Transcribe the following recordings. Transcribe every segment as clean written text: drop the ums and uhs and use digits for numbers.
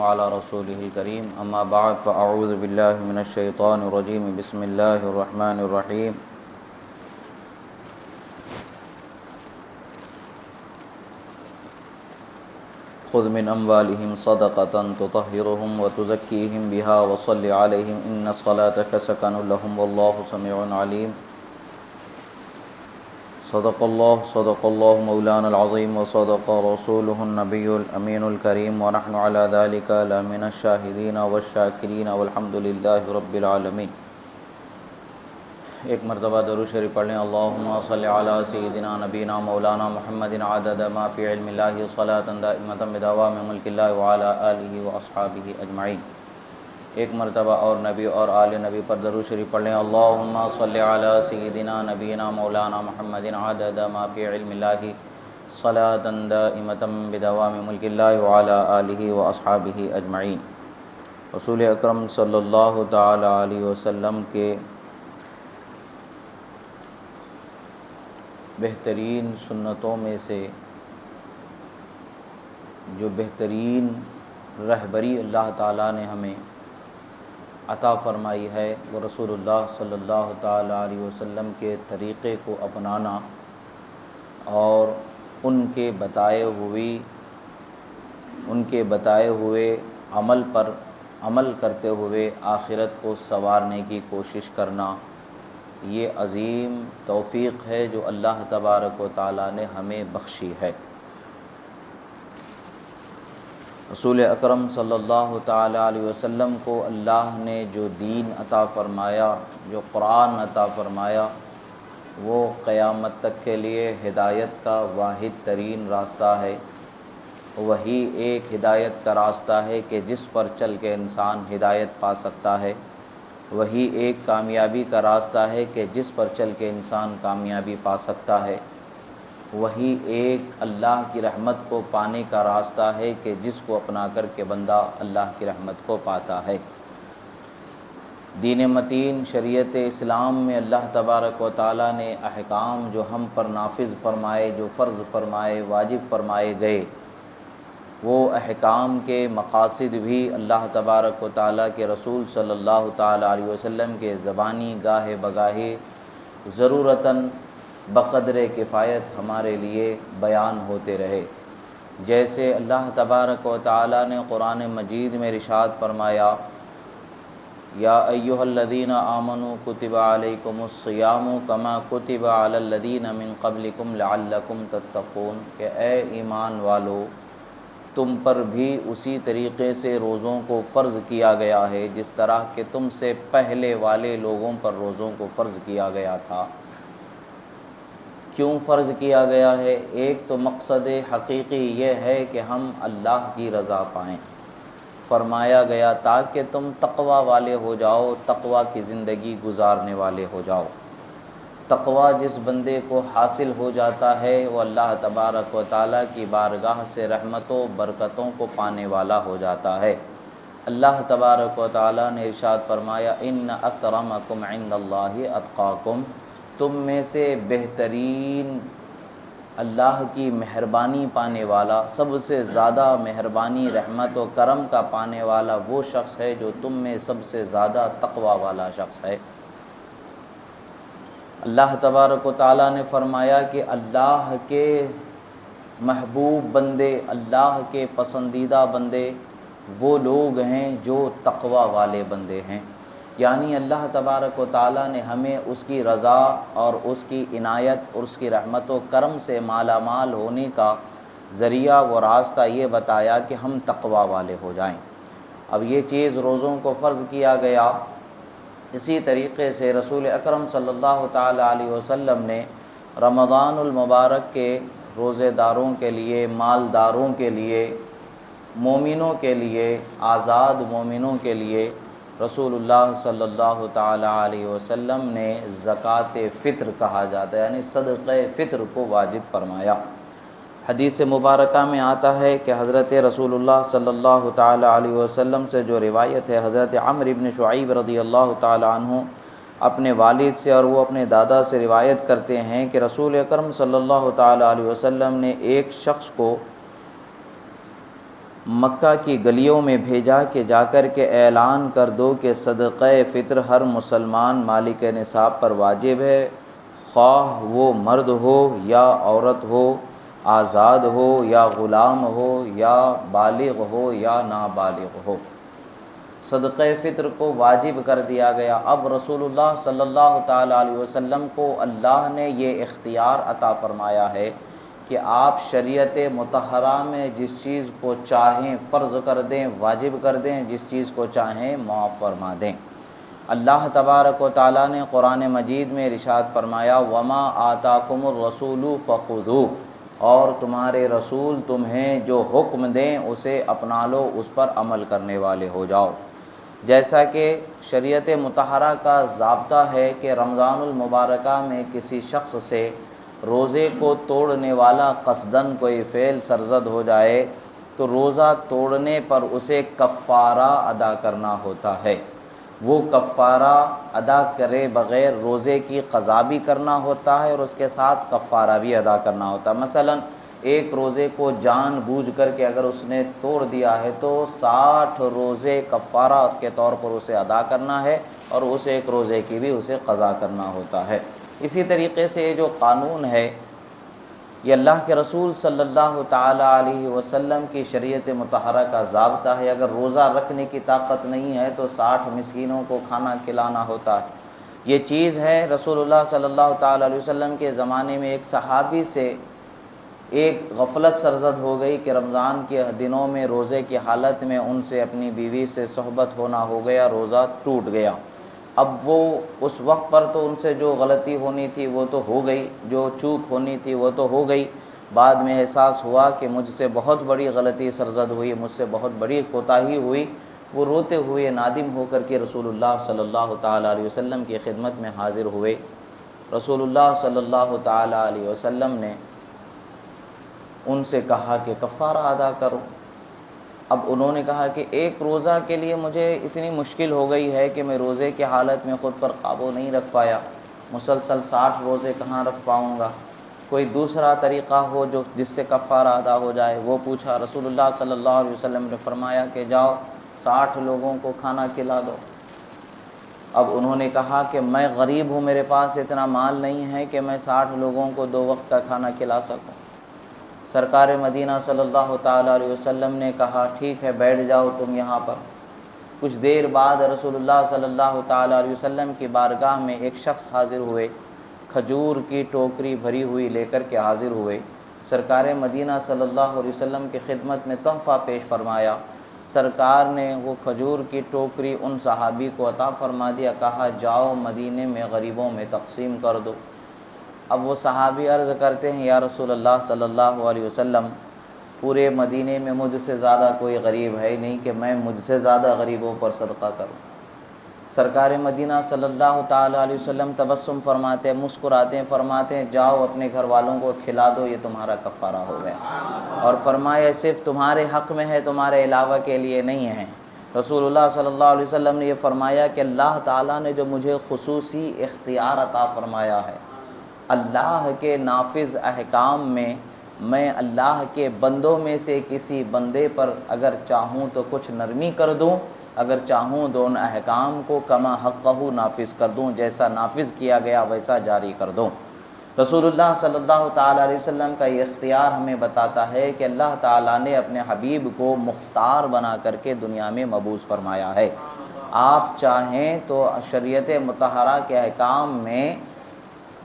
على رسوله الكريم أما بعد فأعوذ بالله من الشيطان الرجيم بسم الله الرحمن الرحيم خذ من أموالهم صدقة تطهرهم وتزكيهم بها وصل عليهم إن صلاتك سكن لهم والله سميع عليم صدق الله مولانا العظيم وصدق رسوله النبي الأمين الكريم ونحن على ذلك لمن الشاهدين والشاكرين والحمد لله رب العالمين۔ ایک مرتبہ درود شریف پڑھ لیں۔ اللہم صلی علی سیدنا نبینا مولانا محمد عدد ما فی علم اللہ صلاۃ دائمۃ بدوام ملک اللہ وعلی آلہ واصحابہ اجمعین۔ ایک مرتبہ اور نبی اور آل نبی پر درود شریف پڑھ لیں۔ اللہم صلی علی سیدنا نبینا مولانا محمد عدد ما فی علم اللہ صلاۃ دائمۃ بدوام ملک اللہ وعلی آلہ واصحابہ اجمعین۔ رسول اکرم صلی اللہ تعالی علیہ وسلم کے بہترین سنتوں میں سے جو بہترین رہبری اللہ تعالیٰ نے ہمیں عطا فرمائی ہے وہ رسول اللہ صلی اللہ تعالیٰ علیہ وسلم کے طریقے کو اپنانا اور ان کے بتائے ہوئے عمل پر عمل کرتے ہوئے آخرت کو سنوارنے کی کوشش کرنا، یہ عظیم توفیق ہے جو اللہ تبارک و تعالیٰ نے ہمیں بخشی ہے۔ رسول اکرم صلی اللہ تعالیٰ علیہ وسلم کو اللہ نے جو دین عطا فرمایا، جو قرآن عطا فرمایا، وہ قیامت تک کے لیے ہدایت کا واحد ترین راستہ ہے۔ وہی ایک ہدایت کا راستہ ہے کہ جس پر چل کے انسان ہدایت پا سکتا ہے، وہی ایک کامیابی کا راستہ ہے کہ جس پر چل کے انسان کامیابی پا سکتا ہے، وہی ایک اللہ کی رحمت کو پانے کا راستہ ہے کہ جس کو اپنا کر کے بندہ اللہ کی رحمت کو پاتا ہے۔ دین متین شریعت اسلام میں اللہ تبارک و تعالیٰ نے احکام جو ہم پر نافذ فرمائے، جو فرض فرمائے، واجب فرمائے گئے، وہ احکام کے مقاصد بھی اللہ تبارک و تعالیٰ کے رسول صلی اللہ تعالیٰ علیہ وسلم کے زبانی گاہے بگاہے ضرورتاً بقدر کفایت ہمارے لیے بیان ہوتے رہے۔ جیسے اللہ تبارک و تعالیٰ نے قرآن مجید میں ارشاد فرمایا، یا ایھا الذین آمنوا کتب علیکم الصیام کما کتب علی الذین من قبلکم لعلکم تتقون، کہ اے ایمان والو، تم پر بھی اسی طریقے سے روزوں کو فرض کیا گیا ہے جس طرح کہ تم سے پہلے والے لوگوں پر روزوں کو فرض کیا گیا تھا۔ کیوں فرض کیا گیا ہے؟ ایک تو مقصد حقیقی یہ ہے کہ ہم اللہ کی رضا پائیں۔ فرمایا گیا تاکہ تم تقوی والے ہو جاؤ، تقوی کی زندگی گزارنے والے ہو جاؤ۔ تقوی جس بندے کو حاصل ہو جاتا ہے وہ اللہ تبارک و تعالیٰ کی بارگاہ سے رحمتوں برکتوں کو پانے والا ہو جاتا ہے۔ اللہ تبارک و تعالیٰ نے ارشاد فرمایا، ان اکرمکم عند اللہ اتقاکم، تم میں سے بہترین اللہ کی مہربانی پانے والا، سب سے زیادہ مہربانی رحمت و کرم کا پانے والا وہ شخص ہے جو تم میں سب سے زیادہ تقوی والا شخص ہے۔ اللہ تبارک و تعالیٰ نے فرمایا کہ اللہ کے محبوب بندے، اللہ کے پسندیدہ بندے وہ لوگ ہیں جو تقوی والے بندے ہیں۔ یعنی اللہ تبارک و تعالیٰ نے ہمیں اس کی رضا اور اس کی عنایت اور اس کی رحمت و کرم سے مالا مال ہونے کا ذریعہ و راستہ یہ بتایا کہ ہم تقوی والے ہو جائیں۔ اب یہ چیز روزوں کو فرض کیا گیا، اسی طریقے سے رسول اکرم صلی اللہ تعالیٰ علیہ وسلم نے رمضان المبارک کے روزے داروں کے لیے، مالداروں کے لیے، مومنوں کے لیے، آزاد مومنوں کے لیے رسول اللہ صلی اللہ تعالیٰ علیہ وسلم نے زکوٰۃ فطر کہا جاتا ہے، یعنی صدقہ فطر کو واجب فرمایا۔ حدیث مبارکہ میں آتا ہے کہ حضرت رسول اللہ صلی اللہ تعالیٰ علیہ وسلم سے جو روایت ہے، حضرت عمرو بن شعیب رضی اللہ تعالیٰ عنہ اپنے والد سے اور وہ اپنے دادا سے روایت کرتے ہیں کہ رسول اکرم صلی اللہ تعالیٰ علیہ وسلم نے ایک شخص کو مکہ کی گلیوں میں بھیجا کہ جا کر کے اعلان کر دو کہ صدقہ فطر ہر مسلمان مالک نصاب پر واجب ہے، خواہ وہ مرد ہو یا عورت ہو، آزاد ہو یا غلام ہو، یا بالغ ہو یا نابالغ ہو۔ صدقہ فطر کو واجب کر دیا گیا۔ اب رسول اللہ صلی اللہ تعالیٰ علیہ وسلم کو اللہ نے یہ اختیار عطا فرمایا ہے کہ آپ شریعت مطہرہ میں جس چیز کو چاہیں فرض کر دیں، واجب کر دیں، جس چیز کو چاہیں معاف فرما دیں۔ اللہ تبارک و تعالیٰ نے قرآن مجید میں ارشاد فرمایا وَمَا آتَاكُمُ الرَّسُولُ فَخُذُوهُ، اور تمہارے رسول تمہیں جو حکم دیں اسے اپنا لو، اس پر عمل کرنے والے ہو جاؤ۔ جیسا کہ شریعت مطہرہ کا ضابطہ ہے کہ رمضان المبارکہ میں کسی شخص سے روزے کو توڑنے والا قصداً کوئی فعل سرزد ہو جائے تو روزہ توڑنے پر اسے کفارہ ادا کرنا ہوتا ہے۔ وہ کفارہ ادا کرے بغیر روزے کی قضا بھی کرنا ہوتا ہے اور اس کے ساتھ کفارہ بھی ادا کرنا ہوتا ہے۔ مثلاً ایک روزے کو جان بوجھ کر کے اگر اس نے توڑ دیا ہے تو 60 روزے کفارہ کے طور پر اسے ادا کرنا ہے اور اس ایک روزے کی بھی اسے قضا کرنا ہوتا ہے۔ اسی طریقے سے یہ جو قانون ہے یہ اللہ کے رسول صلی اللہ تعالیٰ علیہ وسلم کی شریعت مطہرہ کا ضابطہ ہے۔ اگر روزہ رکھنے کی طاقت نہیں ہے تو 60 مسکینوں کو کھانا کھلانا ہوتا ہے۔ یہ چیز ہے رسول اللہ صلی اللہ تعالیٰ علیہ وسلم کے زمانے میں ایک صحابی سے ایک غفلت سرزد ہو گئی کہ رمضان کے دنوں میں روزے کی حالت میں ان سے اپنی بیوی سے صحبت ہونا ہو گیا، روزہ ٹوٹ گیا۔ اب وہ اس وقت پر تو ان سے جو غلطی ہونی تھی وہ تو ہو گئی، جو چوک ہونی تھی وہ تو ہو گئی، بعد میں احساس ہوا کہ مجھ سے بہت بڑی غلطی سرزد ہوئی، مجھ سے بہت بڑی کوتاہی ہوئی۔ وہ روتے ہوئے نادم ہو کر کے رسول اللہ صلی اللہ تعالیٰ علیہ وسلم کی خدمت میں حاضر ہوئے۔ رسول اللہ صلی اللہ تعالیٰ علیہ وسلم نے ان سے کہا کہ کفارہ ادا کرو۔ اب انہوں نے کہا کہ ایک روزہ کے لیے مجھے اتنی مشکل ہو گئی ہے کہ میں روزے کی حالت میں خود پر قابو نہیں رکھ پایا، مسلسل 60 روزے کہاں رکھ پاؤں گا، کوئی دوسرا طریقہ ہو جس سے کفارہ ادا ہو جائے۔ وہ پوچھا، رسول اللہ صلی اللہ علیہ وسلم نے فرمایا کہ جاؤ 60 لوگوں کو کھانا کھلا دو۔ اب انہوں نے کہا کہ میں غریب ہوں، میرے پاس اتنا مال نہیں ہے کہ میں 60 لوگوں کو 2 وقت کا کھانا کھلا سکوں۔ سرکار مدینہ صلی اللہ تعالیٰ علیہ وسلم نے کہا ٹھیک ہے بیٹھ جاؤ تم یہاں پر۔ کچھ دیر بعد رسول اللہ صلی اللہ تعالیٰ علیہ وسلم کی بارگاہ میں ایک شخص حاضر ہوئے، کھجور کی ٹوکری بھری ہوئی لے کر کے حاضر ہوئے۔ سرکار مدینہ صلی اللہ علیہ وسلم کی خدمت میں تحفہ پیش فرمایا۔ سرکار نے وہ کھجور کی ٹوکری ان صحابی کو عطا فرما دیا، کہا جاؤ مدینے میں غریبوں میں تقسیم کر دو۔ اب وہ صحابی عرض کرتے ہیں یا رسول اللہ صلی اللہ علیہ وسلم، پورے مدینے میں مجھ سے زیادہ کوئی غریب ہے نہیں کہ میں مجھ سے زیادہ غریبوں پر صدقہ کروں۔ سرکار مدینہ صلی اللہ تعالیٰ علیہ وسلم تبسم فرماتے ہیں، مسکراتے ہیں، فرماتے ہیں جاؤ اپنے گھر والوں کو کھلا دو، یہ تمہارا کفارہ ہو گیا۔ اور فرمایا صرف تمہارے حق میں ہے، تمہارے علاوہ کے لیے نہیں ہے۔ رسول اللہ صلی اللہ علیہ وسلم نے یہ فرمایا کہ اللہ تعالیٰ نے جو مجھے خصوصی اختیار عطا فرمایا ہے، اللہ کے نافذ احکام میں اللہ کے بندوں میں سے کسی بندے پر اگر چاہوں تو کچھ نرمی کر دوں، اگر چاہوں تو ان احکام کو کما حقہ نافذ کر دوں، جیسا نافذ کیا گیا ویسا جاری کر دوں۔ رسول اللہ صلی اللہ تعالیٰ علیہ وسلم کا یہ اختیار ہمیں بتاتا ہے کہ اللہ تعالیٰ نے اپنے حبیب کو مختار بنا کر کے دنیا میں مبعوث فرمایا ہے۔ آپ چاہیں تو شریعت مطہرہ کے احکام میں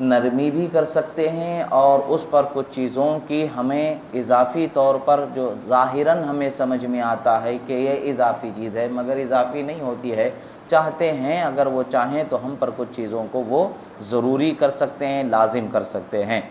نرمی بھی کر سکتے ہیں اور اس پر کچھ چیزوں کی ہمیں اضافی طور پر جو ظاہراً ہمیں سمجھ میں آتا ہے کہ یہ اضافی چیز ہے مگر اضافی نہیں ہوتی ہے، چاہتے ہیں اگر وہ چاہیں تو ہم پر کچھ چیزوں کو وہ ضروری کر سکتے ہیں، لازم کر سکتے ہیں۔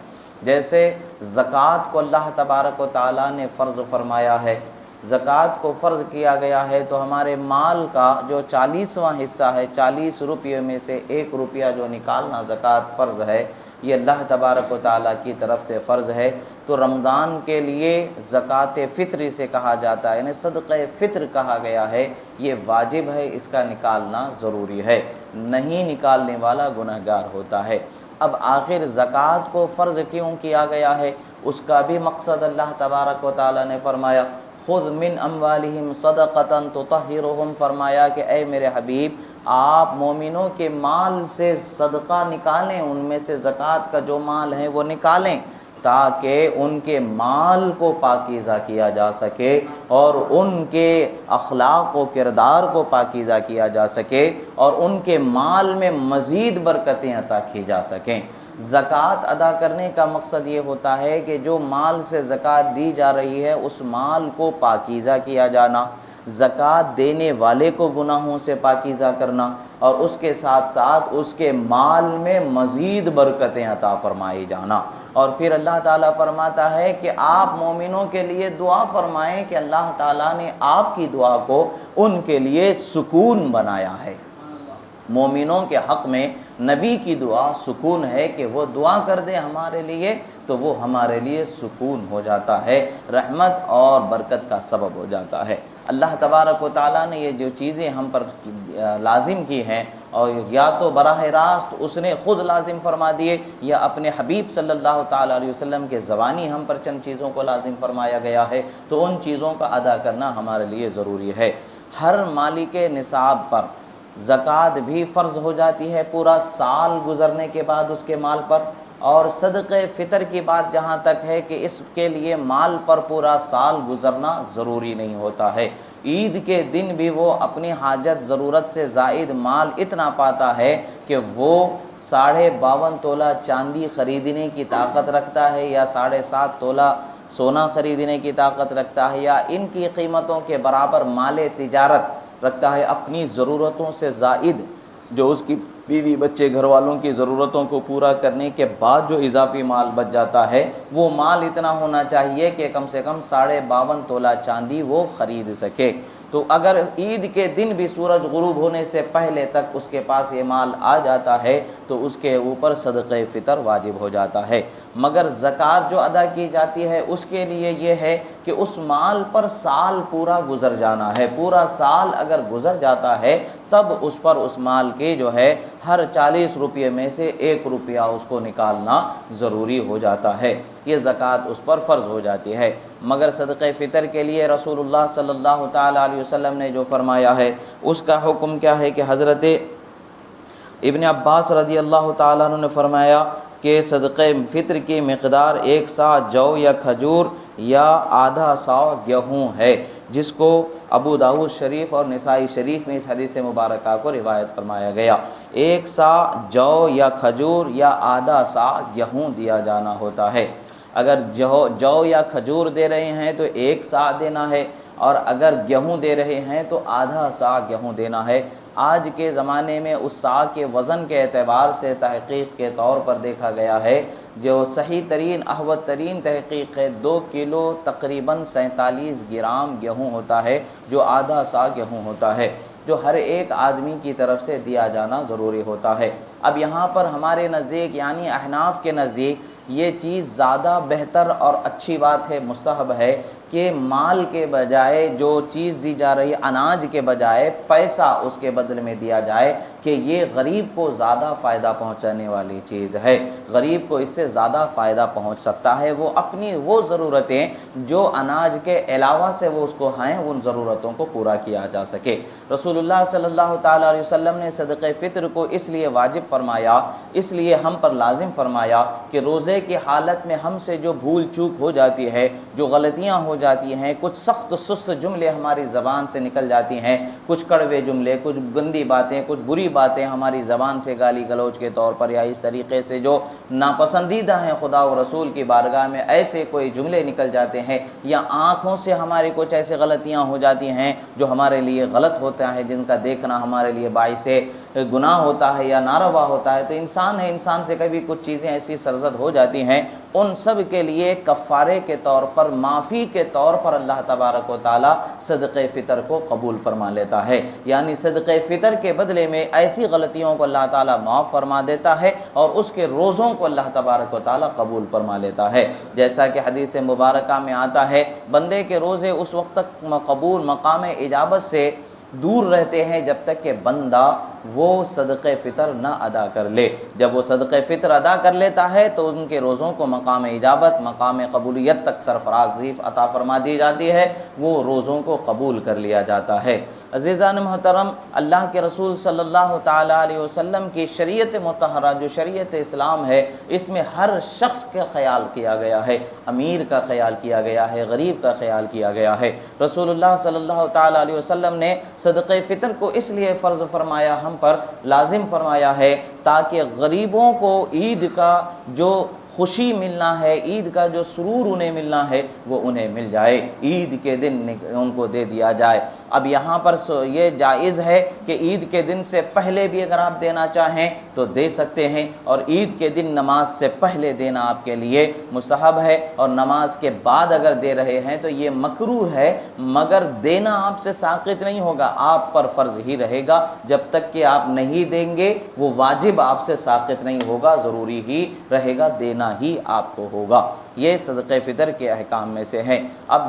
جیسے زکوٰۃ کو اللہ تبارک و تعالیٰ نے فرض فرمایا ہے، زکوٰۃ کو فرض کیا گیا ہے تو ہمارے مال کا جو 40واں حصہ ہے، 40 روپیے میں سے 1 روپیہ جو نکالنا زکوٰۃ فرض ہے، یہ اللہ تبارک و تعالیٰ کی طرف سے فرض ہے۔ تو رمضان کے لیے زکوٰۃ فطری سے کہا جاتا ہے، یعنی صدقہ فطر کہا گیا ہے، یہ واجب ہے، اس کا نکالنا ضروری ہے، نہیں نکالنے والا گنہگار ہوتا ہے۔ اب آخر زکوٰۃ کو فرض کیوں کیا گیا ہے، اس کا بھی مقصد اللہ تبارک و تعالیٰ نے فرمایا خذ من اموالہم صدقۃ تطہرہم، فرمایا کہ اے میرے حبیب آپ مومنوں کے مال سے صدقہ نکالیں، ان میں سے زکوٰۃ کا جو مال ہے وہ نکالیں، تاکہ ان کے مال کو پاکیزہ کیا جا سکے اور ان کے اخلاق و کردار کو پاکیزہ کیا جا سکے اور ان کے مال میں مزید برکتیں عطا کی جا سکیں۔ زکوٰۃ ادا کرنے کا مقصد یہ ہوتا ہے کہ جو مال سے زکوٰۃ دی جا رہی ہے اس مال کو پاکیزہ کیا جانا، زکوٰۃ دینے والے کو گناہوں سے پاکیزہ کرنا، اور اس کے ساتھ ساتھ اس کے مال میں مزید برکتیں عطا فرمائی جانا۔ اور پھر اللہ تعالیٰ فرماتا ہے کہ آپ مومنوں کے لیے دعا فرمائیں کہ اللہ تعالیٰ نے آپ کی دعا کو ان کے لیے سکون بنایا ہے۔ مومنوں کے حق میں نبی کی دعا سکون ہے کہ وہ دعا کر دے ہمارے لیے تو وہ ہمارے لیے سکون ہو جاتا ہے، رحمت اور برکت کا سبب ہو جاتا ہے۔ اللہ تبارک و تعالیٰ نے یہ جو چیزیں ہم پر لازم کی ہیں، اور یا تو براہ راست اس نے خود لازم فرما دیے یا اپنے حبیب صلی اللہ تعالیٰ علیہ وسلم کے زبانی ہم پر چند چیزوں کو لازم فرمایا گیا ہے، تو ان چیزوں کا ادا کرنا ہمارے لیے ضروری ہے۔ ہر مالک نصاب پر زکوٰۃ بھی فرض ہو جاتی ہے پورا سال گزرنے کے بعد اس کے مال پر، اور صدقہ فطر کی بات جہاں تک ہے کہ اس کے لیے مال پر پورا سال گزرنا ضروری نہیں ہوتا ہے۔ عید کے دن بھی وہ اپنی حاجت ضرورت سے زائد مال اتنا پاتا ہے کہ وہ 52.5 تولہ چاندی خریدنے کی طاقت رکھتا ہے یا 7.5 تولہ سونا خریدنے کی طاقت رکھتا ہے، یا ان کی قیمتوں کے برابر مال تجارت رکھتا ہے، اپنی ضرورتوں سے زائد جو اس کی بیوی بچے گھر والوں کی ضرورتوں کو پورا کرنے کے بعد جو اضافی مال بچ جاتا ہے وہ مال اتنا ہونا چاہیے کہ کم سے کم 52.5 تولہ چاندی وہ خرید سکے۔ تو اگر عید کے دن بھی سورج غروب ہونے سے پہلے تک اس کے پاس یہ مال آ جاتا ہے تو اس کے اوپر صدقہ فطر واجب ہو جاتا ہے۔ مگر زکوٰۃ جو ادا کی جاتی ہے اس کے لیے یہ ہے کہ اس مال پر سال پورا گزر جانا ہے، پورا سال اگر گزر جاتا ہے تب اس پر اس مال کے جو ہے ہر 40 روپے میں سے 1 روپیہ اس کو نکالنا ضروری ہو جاتا ہے، یہ زکوٰۃ اس پر فرض ہو جاتی ہے۔ مگر صدقہ فطر کے لیے رسول اللہ صلی اللہ تعالیٰ علیہ وسلم نے جو فرمایا ہے اس کا حکم کیا ہے کہ حضرت ابن عباس رضی اللہ تعالیٰ عنہ نے فرمایا کہ صدقہ فطر کی مقدار 1 سا جو یا کھجور یا آدھا سا گیہوں ہے، جس کو ابو داؤد شریف اور نسائی شریف میں اس حدیث مبارکہ کو روایت فرمایا گیا۔ 1 سا جو یا کھجور یا آدھا سا گیہوں دیا جانا ہوتا ہے۔ اگر جو یا کھجور دے رہے ہیں تو 1 سا دینا ہے، اور اگر گیہوں دے رہے ہیں تو آدھا سا گیہوں دینا ہے۔ آج کے زمانے میں اس سا کے وزن کے اعتبار سے تحقیق کے طور پر دیکھا گیا ہے، جو صحیح ترین احوط ترین تحقیق ہے 2 کلو تقریباً 47 گرام گیہوں ہوتا ہے، جو آدھا سا گیہوں ہوتا ہے، جو ہر ایک آدمی کی طرف سے دیا جانا ضروری ہوتا ہے۔ اب یہاں پر ہمارے نزدیک یعنی احناف کے نزدیک یہ چیز زیادہ بہتر اور اچھی بات ہے، مستحب ہے کہ مال کے بجائے جو چیز دی جا رہی ہے، اناج کے بجائے پیسہ اس کے بدلے میں دیا جائے، کہ یہ غریب کو زیادہ فائدہ پہنچانے والی چیز ہے، غریب کو اس سے زیادہ فائدہ پہنچ سکتا ہے، وہ اپنی وہ ضرورتیں جو اناج کے علاوہ سے وہ اس کو ہیں ان ضرورتوں کو پورا کیا جا سکے۔ رسول اللہ صلی اللہ تعالیٰ علیہ وسلم نے صدقہ فطر کو اس لیے واجب فرمایا، اس لیے ہم پر لازم فرمایا کہ روزے کی حالت میں ہم سے جو بھول چوک ہو جاتی ہے، جو غلطیاں ہو جاتی ہیں، کچھ سخت سست جملے ہماری زبان سے نکل جاتی ہیں، کچھ کڑوے جملے، کچھ گندی باتیں، کچھ بری باتیں ہماری زبان سے گالی گلوچ کے طور پر یا اس طریقے سے جو ناپسندیدہ ہیں خدا و رسول کی بارگاہ میں، ایسے کوئی جملے نکل جاتے ہیں، یا آنکھوں سے ہماری کچھ ایسے غلطیاں ہو جاتی ہیں جو ہمارے لیے غلط ہوتا ہے، جن کا دیکھنا ہمارے لیے باعث گناہ ہوتا ہے یا ناروا ہوتا ہے، تو انسان ہے، انسان سے کبھی کچھ چیزیں ایسی سرزد ہو جاتی ہیں، ان سب کے لیے کفارے کے طور پر، معافی کے طور پر اللہ تبارک و تعالی صدقہ فطر کو قبول فرما لیتا ہے، یعنی صدقہ فطر کے بدلے میں ایسی غلطیوں کو اللہ تعالی معاف فرما دیتا ہے اور اس کے روزوں کو اللہ تبارک و تعالی قبول فرما لیتا ہے۔ جیسا کہ حدیث مبارکہ میں آتا ہے، بندے کے روزے اس وقت تک قبول مقام اجابت سے دور رہتے ہیں جب تک کہ بندہ وہ صدقہ فطر نہ ادا کر لے۔ جب وہ صدقہ فطر ادا کر لیتا ہے تو ان کے روزوں کو مقام اجابت، مقام قبولیت تک سرفرازی عطا فرما دی جاتی ہے، وہ روزوں کو قبول کر لیا جاتا ہے۔ عزیزان محترم، اللہ کے رسول صلی اللہ تعالیٰ علیہ وسلم کی شریعت مطہرہ جو شریعت اسلام ہے، اس میں ہر شخص کا خیال کیا گیا ہے، امیر کا خیال کیا گیا ہے، غریب کا خیال کیا گیا ہے۔ رسول اللہ صلی اللہ تعالیٰ علیہ وسلم نے صدقہ فطر کو اس لیے فرض فرمایا، ہم پر لازم فرمایا ہے، تاکہ غریبوں کو عید کا جو خوشی ملنا ہے، عید کا جو سرور انہیں ملنا ہے، وہ انہیں مل جائے، عید کے دن ان کو دے دیا جائے۔ اب یہاں پر یہ جائز ہے کہ عید کے دن سے پہلے بھی اگر آپ دینا چاہیں تو دے سکتے ہیں، اور عید کے دن نماز سے پہلے دینا آپ کے لیے مستحب ہے، اور نماز کے بعد اگر دے رہے ہیں تو یہ مکروہ ہے، مگر دینا آپ سے ساقط نہیں ہوگا، آپ پر فرض ہی رہے گا، جب تک کہ آپ نہیں دیں گے وہ واجب آپ سے ساقط نہیں ہوگا، ضروری ہی رہے گا، دینا ہی آپ کو ہوگا۔ یہ صدقہ فطر کے احکام میں سے ہیں۔ اب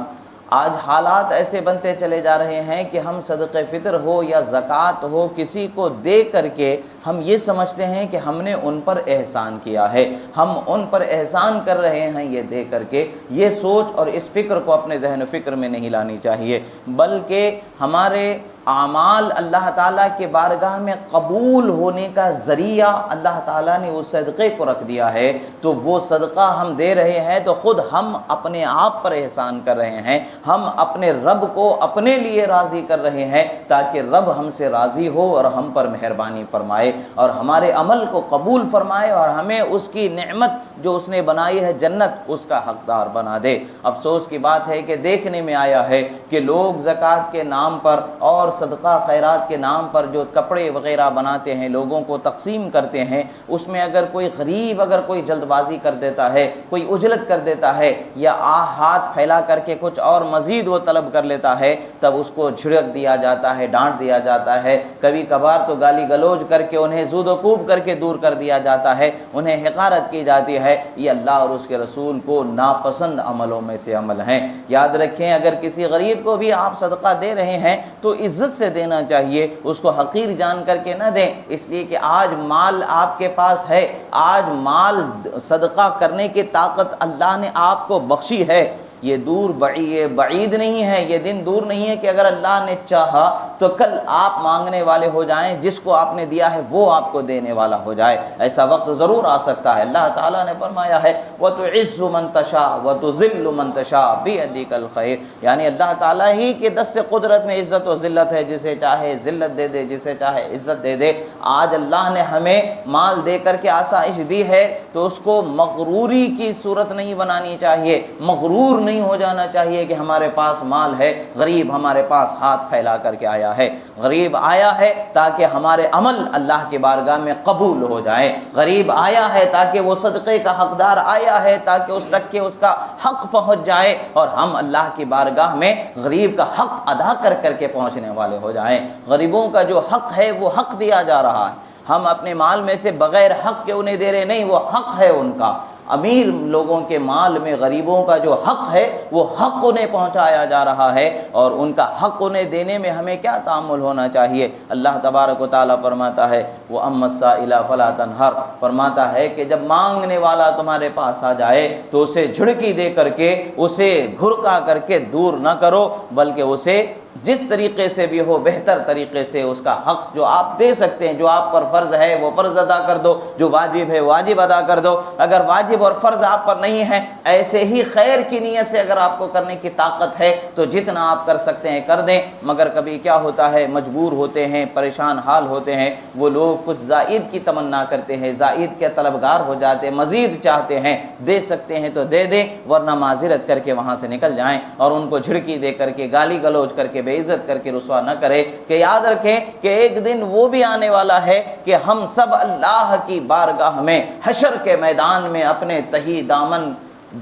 آج حالات ایسے بنتے چلے جا رہے ہیں کہ ہم صدقہ فطر ہو یا زکوٰۃ ہو، کسی کو دے کر کے ہم یہ سمجھتے ہیں کہ ہم نے ان پر احسان کیا ہے، ہم ان پر احسان کر رہے ہیں یہ دے کر کے۔ یہ سوچ اور اس فکر کو اپنے ذہن و فکر میں نہیں لانی چاہیے، بلکہ ہمارے اعمال اللہ تعالیٰ کے بارگاہ میں قبول ہونے کا ذریعہ اللہ تعالیٰ نے اس صدقے کو رکھ دیا ہے، تو وہ صدقہ ہم دے رہے ہیں تو خود ہم اپنے آپ پر احسان کر رہے ہیں، ہم اپنے رب کو اپنے لیے راضی کر رہے ہیں، تاکہ رب ہم سے راضی ہو اور ہم پر مہربانی فرمائے اور ہمارے عمل کو قبول فرمائے، اور ہمیں اس کی نعمت جو اس نے بنائی ہے جنت، اس کا حقدار بنا دے۔ افسوس کی بات ہے کہ دیکھنے میں آیا ہے کہ لوگ زکوٰۃ کے نام پر اور صدقہ خیرات کے نام پر جو کپڑے وغیرہ بناتے ہیں، لوگوں کو تقسیم کرتے ہیں، اس میں اگر کوئی غریب اگر کوئی جلد بازی کر دیتا ہے، کوئی عجلت کر دیتا ہے، یا ہاتھ پھیلا کر کے کچھ اور مزید وہ طلب کر لیتا ہے، تب اس کو جھڑک دیا جاتا ہے، ڈانٹ دیا جاتا ہے، کبھی کبھار تو گالی گلوچ کر کے انہیں زود و کوب کر کے دور کر دیا جاتا ہے، انہیں حقارت کی جاتی ہے۔ یہ اللہ اور اس کے رسول کو ناپسند عملوں میں سے عمل ہیں۔ یاد رکھیں، اگر کسی غریب کو بھی آپ صدقہ دے رہے ہیں تو عزت سے دینا چاہیے، اس کو حقیر جان کر کے نہ دیں، اس لیے کہ آج مال آپ کے پاس ہے، آج مال صدقہ کرنے کی طاقت اللہ نے آپ کو بخشی ہے۔ یہ دور بعید نہیں ہے، یہ دن دور نہیں ہے کہ اگر اللہ نے چاہا تو کل آپ مانگنے والے ہو جائیں، جس کو آپ نے دیا ہے وہ آپ کو دینے والا ہو جائے، ایسا وقت ضرور آ سکتا ہے۔ اللہ تعالیٰ نے فرمایا ہے وَتُعِزُّ مَن تَشَاءُ وَتُذِلُّ مَن تَشَاءُ بِيَدِكَ الْخَيْرُ، یعنی اللہ تعالیٰ ہی کے دست قدرت میں عزت و ذلت ہے، جسے چاہے ذلت دے دے، جسے چاہے عزت دے دے۔ آج اللہ نے ہمیں مال دے کر کے آسائش دی ہے تو اس کو مغروری کی صورت نہیں بنانی چاہیے، مغرور نہیں ہو جانا چاہیے کہ ہمارے پاس مال ہے۔ غریب ہمارے پاس ہاتھ پھیلا کر کے آیا ہے، غریب آیا ہے تاکہ ہمارے عمل اللہ کے بارگاہ میں قبول ہو جائیں، غریب آیا ہے تاکہ وہ صدقے کا حقدار آیا ہے، تاکہ اس تک کہ اس کا حق پہنچ جائے اور ہم اللہ کی بارگاہ میں غریب کا حق ادا کر کر کے پہنچنے والے ہو جائیں۔ غریبوں کا جو حق ہے وہ حق دیا جا رہا ہے، ہم اپنے مال میں سے بغیر حق کے انہیں دے رہے نہیں، وہ حق ہے ان کا۔ امیر لوگوں کے مال میں غریبوں کا جو حق ہے وہ حق انہیں پہنچایا جا رہا ہے، اور ان کا حق انہیں دینے میں ہمیں کیا تعامل ہونا چاہیے۔ اللہ تبارک و تعالیٰ فرماتا ہے وَأَمَّا السَّائِلَ فَلَا تَنْهَرْ، فرماتا ہے کہ جب مانگنے والا تمہارے پاس آ جائے تو اسے جھڑکی دے کر کے، اسے گھرکا کر کے دور نہ کرو، بلکہ اسے جس طریقے سے بھی ہو بہتر طریقے سے اس کا حق جو آپ دے سکتے ہیں، جو آپ پر فرض ہے وہ فرض ادا کر دو، جو واجب ہے واجب ادا کر دو۔ اگر واجب اور فرض آپ پر نہیں ہے، ایسے ہی خیر کی نیت سے اگر آپ کو کرنے کی طاقت ہے تو جتنا آپ کر سکتے ہیں کر دیں۔ مگر کبھی کیا ہوتا ہے، مجبور ہوتے ہیں، پریشان حال ہوتے ہیں، وہ لوگ کچھ زائد کی تمنا کرتے ہیں، زائد کے طلبگار ہو جاتے ہیں، مزید چاہتے ہیں، دے سکتے ہیں تو دے دیں، ورنہ معذرت کر کے وہاں سے نکل جائیں، اور ان کو جھڑکی دے کر کے، گالی گلوچ کر کے، بے عزت کر کے رسوا نہ کرے۔ کہ یاد رکھیں کہ ایک دن وہ بھی آنے والا ہے کہ ہم سب اللہ کی بارگاہ میں حشر کے میدان میں اپنے تہی دامن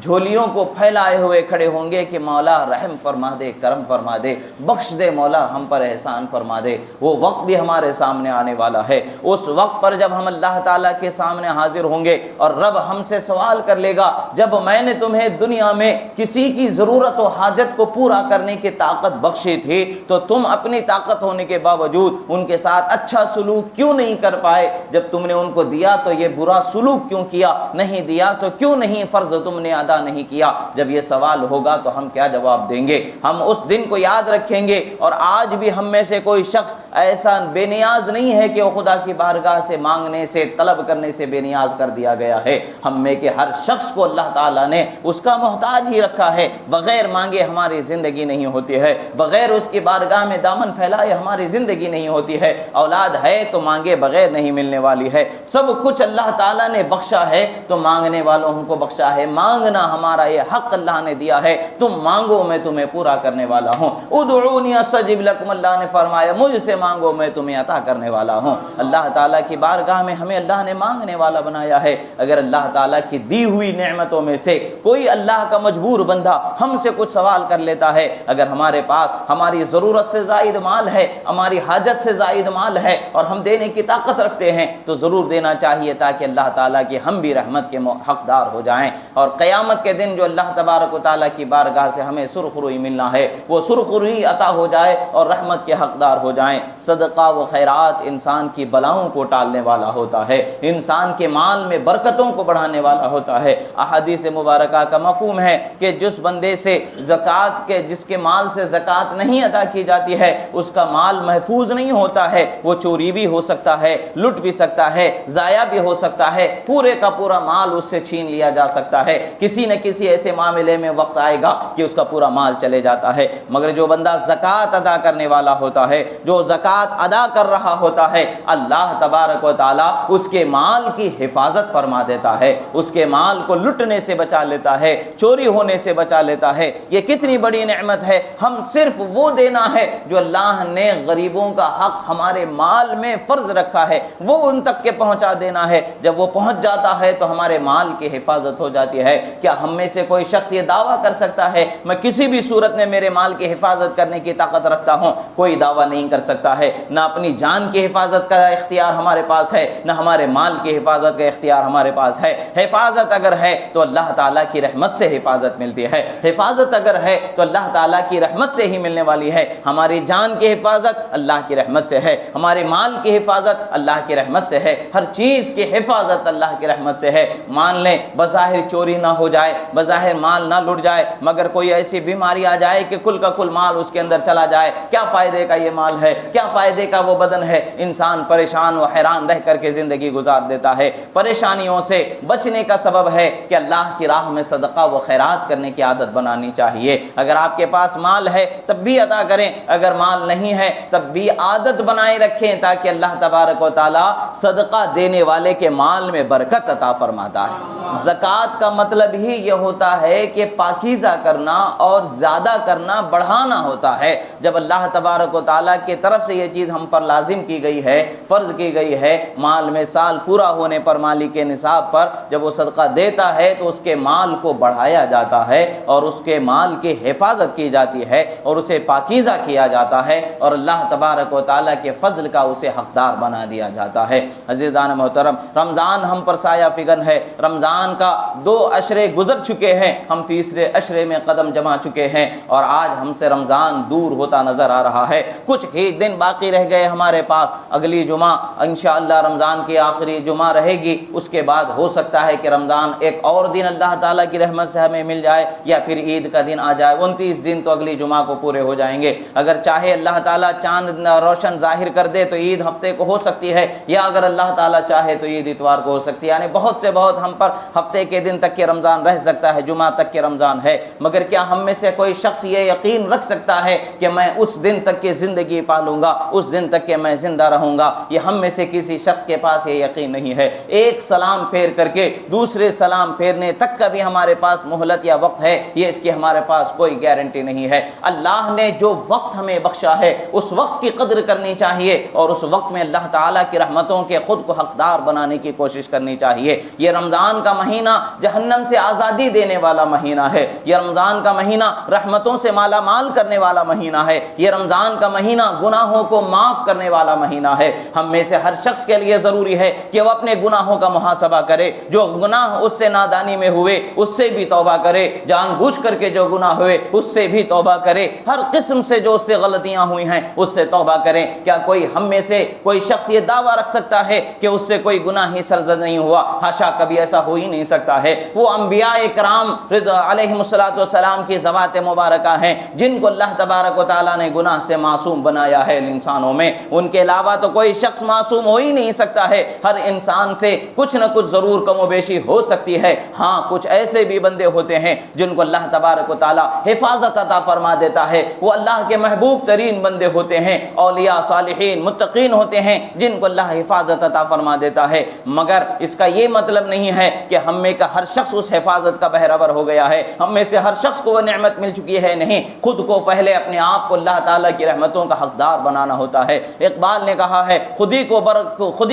جھولیوں کو پھیلائے ہوئے کھڑے ہوں گے کہ مولا رحم فرما دے، کرم فرما دے، بخش دے مولا، ہم پر احسان فرما دے۔ وہ وقت بھی ہمارے سامنے آنے والا ہے۔ اس وقت پر جب ہم اللہ تعالیٰ کے سامنے حاضر ہوں گے اور رب ہم سے سوال کر لے گا، جب میں نے تمہیں دنیا میں کسی کی ضرورت و حاجت کو پورا کرنے کی طاقت بخشی تھی تو تم اپنی طاقت ہونے کے باوجود ان کے ساتھ اچھا سلوک کیوں نہیں کر پائے؟ جب تم نے ان کو دیا تو یہ برا سلوک کیوں کیا؟ نہیں دیا تو کیوں نہیں فرض تم نے ادا نہیں کیا؟ جب یہ سوال ہوگا تو ہم کیا جواب دیں گے؟ ہم اس دن کو یاد رکھیں گے۔ اور آج بھی ہم میں سے کوئی شخص ایسا بے نیاز نہیں ہے کہ وہ خدا کی بارگاہ سے مانگنے سے، طلب کرنے سے بے نیاز کر دیا گیا ہے۔ ہم میں کے ہر شخص کو اللہ تعالیٰ نے اس کا محتاج ہی رکھا ہے۔ بغیر مانگے ہماری زندگی نہیں ہوتی ہے، بغیر اس کی بارگاہ میں دامن پھیلائے ہماری زندگی نہیں ہوتی ہے۔ اولاد ہے تو مانگے بغیر نہیں ملنے والی ہے۔ سب کچھ اللہ تعالیٰ نے بخشا ہے تو مانگنے والوں کو بخشا ہے۔ مانگنا ہمارا یہ حق اللہ نے دیا ہے، تم مانگو میں تمہیں پورا کرنے والا ہوں۔ ادعونی استجب لکم، اللہ نے فرمایا مجھ سے مانگو میں تمہیں عطا کرنے والا ہوں۔ اللہ تعالیٰ کی بارگاہ میں ہمیں اللہ نے مانگنے والا بنایا ہے۔ اگر اللہ تعالیٰ کی دی ہوئی نعمتوں میں سے کوئی اللہ کا مجبور بندہ ہم سے کچھ سوال کر لیتا ہے، اگر ہمارے پاس ہماری ضرورت سے زائد مال ہے، ہماری حاجت سے زائد مال ہے اور ہم دینے کی طاقت رکھتے ہیں تو ضرور دینا چاہیے تاکہ اللہ تعالیٰ کی ہم بھی رحمت کے حقدار ہو جائیں۔ اور قیامت کے دن جو اللہ تبارک و تعالیٰ کی بارگاہ سے ہمیں سرخ روئی ملنا ہے وہ سرخ روئی عطا ہو جائے اور رحمت کے حقدار ہو جائیں۔ صدقہ و خیرات انسان کی بلاؤں کو ٹالنے والا ہوتا ہے، انسان کے مال میں برکتوں کو بڑھانے والا ہوتا ہے۔ احادیث مبارکہ کا مفہوم ہے کہ جس بندے سے زکوٰۃ کے جس کے مال سے زکوٰۃ نہیں ادا کی جاتی ہے اس کا مال محفوظ نہیں ہوتا ہے، وہ چوری بھی ہو سکتا ہے، لٹ بھی سکتا ہے، ضائع بھی ہو سکتا ہے، پورے کا پورا مال اس سے چھین لیا جا سکتا ہے۔ کسی نہ کسی ایسے معاملے میں وقت آئے گا کہ اس کا پورا مال چلے جاتا ہے، مگر جو بندہ زکوٰۃ ادا کرنے والا ہوتا ہے، جو زکوٰۃ ادا کر رہا ہوتا ہے، اللہ تبارک و تعالیٰ اس کے مال کی حفاظت فرما دیتا ہے، اس کے مال کو لٹنے سے بچا لیتا ہے، چوری ہونے سے بچا لیتا ہے۔ یہ کتنی بڑی نعمت ہے۔ ہم صرف وہ دینا ہے جو اللہ نے غریبوں کا حق ہمارے مال میں فرض رکھا ہے، وہ ان تک کے پہنچا دینا ہے۔ جب وہ پہنچ جاتا ہے تو ہمارے مال کی حفاظت ہو جاتی ہے۔ کیا ہم میں سے کوئی شخص یہ دعویٰ کر سکتا ہے میں کسی بھی صورت میں میرے مال کی حفاظت کرنے کی طاقت رکھتا ہوں؟ کوئی دعویٰ نہیں کر سکتا ہے۔ نہ اپنی جان کی حفاظت کا اختیار ہمارے پاس ہے، نہ ہمارے مال کی حفاظت کا اختیار ہمارے پاس ہے۔ حفاظت اگر ہے تو اللہ تعالیٰ کی رحمت سے حفاظت ملتی ہے، حفاظت اگر ہے تو اللہ تعالیٰ کی رحمت سے ہی ملنے والی ہے۔ ہماری جان کی حفاظت اللہ کی رحمت سے ہے، ہمارے مال کی حفاظت اللہ کی رحمت سے ہے، ہر چیز کی حفاظت اللہ کی رحمت سے ہے۔ مان لیں بظاہر چوری نہ ہو جائے، بظاہر مال نہ لٹ جائے، مگر کوئی ایسی بیماری آ جائے کہ کل کا کل مال اس کے اندر چلا جائے، کیا فائدے کا یہ مال ہے، کیا فائدے کا وہ بدن ہے؟ انسان پریشان و حیران رہ کر کے زندگی گزار دیتا ہے۔ پریشانیوں سے بچنے کا سبب ہے کہ اللہ کی راہ میں صدقہ و خیرات کرنے کی عادت بنانی چاہیے۔ اگر آپ کے پاس مال ہے تب بھی ادا کریں، اگر مال نہیں ہے تب بھی عادت بنائے رکھیں تاکہ اللہ تبارک و تعالی صدقہ دینے والے کے مال میں برکت عطا فرماتا ہے۔ زکوٰۃ کا مطلب ہی یہ ہوتا ہے کہ پاکیزہ کرنا اور زیادہ کرنا، بڑھانا ہوتا ہے۔ جب اللہ تبارک و تعالیٰ کی طرف سے یہ چیز ہم پر لازم کی گئی ہے، فرض کی گئی ہے، مال میں سال پورا ہونے پر مالی کے نصاب پر جب وہ صدقہ دیتا ہے تو اس کے مال کو بڑھایا جاتا ہے اور اس کے مال کی حفاظت کی جاتی ہے اور اسے پاکیزہ کیا جاتا ہے اور اللہ تبارک و تعالیٰ کے فضل کا اسے حقدار بنا دیا جاتا ہے۔ عزیزان محترم، رمضان ہم پر سایہ فگن ہے۔ رمضان کا 2 عشرے گزر چکے ہیں، ہم تیسرے عشرے میں قدم جما چکے ہیں اور آج ہم سے رمضان دور ہوتا نظر آ رہا ہے۔ کچھ ہی دن باقی رہ گئے ہمارے پاس۔ اگلی جمعہ انشاءاللہ رمضان کی آخری جمعہ رہے گی، اس کے بعد ہو سکتا ہے کہ رمضان ایک اور دن اللہ تعالیٰ کی رحمت سے ہمیں مل جائے یا پھر عید کا دن آ جائے۔ 29 دن تو اگلی جمعہ کو پورے ہو جائیں گے۔ اگر چاہے اللہ تعالیٰ چاند روشن ظاہر کر دے تو عید ہفتے کو ہو سکتی ہے، یا اگر اللہ تعالیٰ چاہے تو عید اتوار کو ہو سکتی ہے۔ یعنی بہت سے بہت ہم پر ہفتے کے دن تک کے رمضان رہ سکتا ہے، جمعہ تک کے رمضان ہے۔ مگر کیا ہم میں سے کوئی شخص یہ یقین رکھ سکتا ہے کہ میں اس دن تک کی زندگی پالوں گا، اس دن تک کہ میں زندہ رہوں گا؟ یہ ہم میں سے کسی شخص کے پاس یہ یقین نہیں ہے۔ ایک سلام پھیر کر کے دوسرے سلام پھیرنے تک کا بھی ہمارے پاس مہلت یا وقت ہے، یہ اس کی ہمارے پاس کوئی گارنٹی نہیں ہے۔ اللہ نے جو وقت ہمیں بخشا ہے اس وقت کی قدر کرنی چاہیے اور اس وقت میں اللہ تعالیٰ کی رحمتوں کے خود کو حقدار بنانے کی کوشش کرنی چاہیے۔ یہ رمضان کا مہینہ جہنم سے آزادی دینے والا مہینہ ہے، یہ رمضان کا مہینہ رحمتوں سے مالا مال کرنے والا مہینہ ہے، یہ رمضان کا مہینہ گناہوں کو معاف کرنے والا مہینہ ہے۔ ہم میں سے ہر شخص کے لیے ضروری ہے کہ وہ اپنے گناہوں کا محاسبہ کرے، جو گناہ اس سے نادانی میں ہوئے اس سے بھی توبہ کرے، جان بوجھ کر کے جو گناہ ہوئے اس سے بھی توبہ کرے، ہر قسم سے جو اس سے غلطیاں ہوئی ہیں اس سے توبہ کریں۔ کیا کوئی ہم میں سے کوئی شخص یہ دعویٰ رکھ سکتا ہے کہ اس سے کوئی گناہ ہی سرزد نہیں ہوا؟ حاشا، کبھی ایسا ہو ہی نہیں سکتا ہے۔ وہ انبیاء کرام علیہم السلام کی ذوات مبارکہ ہیں جن کو اللہ تبارک و تعالیٰ نے گناہ سے معصوم بنایا ہے انسانوں میں، ان کے علاوہ تو کوئی شخص معصوم ہو ہی نہیں سکتا ہے۔ ہر انسان سے کچھ نہ کچھ ضرور کم و بیشی ہو سکتی ہے۔ ہاں، کچھ ایسے بھی بندے ہوتے ہیں جن کو اللہ تبارک و تعالیٰ حفاظت عطا فرما دیتا ہے، وہ اللہ کے محبوب ترین بندے ہوتے ہیں، اولیاء صالحین متقین ہوتے ہیں جن کو اللہ حفاظت عطا فرما دیتا ہے۔ مگر اس کا یہ مطلب نہیں ہے کہ ہم میں کا ہر شخص اس حفاظت کا بہرور ہو گیا ہے، ہم میں سے ہر شخص کو وہ نعمت مل چکی ہے۔ نہیں، خود کو پہلے اپنے آپ کو اللہ تعالیٰ کی رحمتوں کا حقدار بنانا ہوتا ہے۔ اقبال نے کہا ہے، خودی